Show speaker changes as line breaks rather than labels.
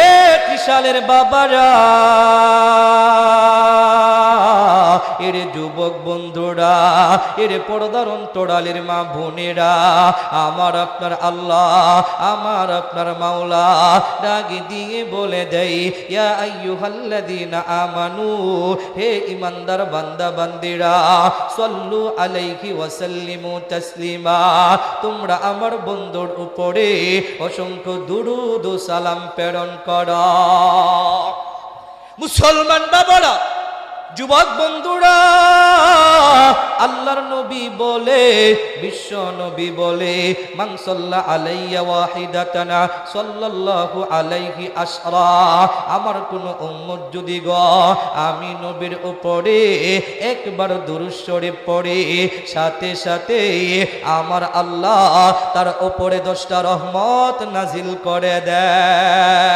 এ ত্রিশালের বাবারা, এরে যুবক বন্ধুরা, এরে পর্দার অন্তরালের মা বোনেরা, আমার আপনার আল্লাহ, আমার আপনার মাওলা ডাকি দিয়ে বলে দেই, ইয়া আইয়ুহাল্লাযীনা আমানু, হে ঈমানদার বান্দা বান্দিরা, সাল্লু আলাইহি ওয়া সাল্লিমু তাসলিমা, তোমরা আমার বন্ধুর উপরে অসংখ্য দুরূদ ও সালাম প্রেরণ করো। মুসলমান বাবারা, যুবক বন্ধুরা, আল্লাহর নবী বলে, বিশ্ব নবী বলে, মান সাল্লা আলাইয়া ওয়াহিদাতান সাল্লাল্লাহু আলাইহি আশরা, আমার কোন উম্মত যদি গো আমি নবীর উপরে একবার দুরূদ শরীফ পড়ে, সাথে সাথে আমার আল্লাহ তার উপরে 10টা রহমত নাজিল করে দেয়।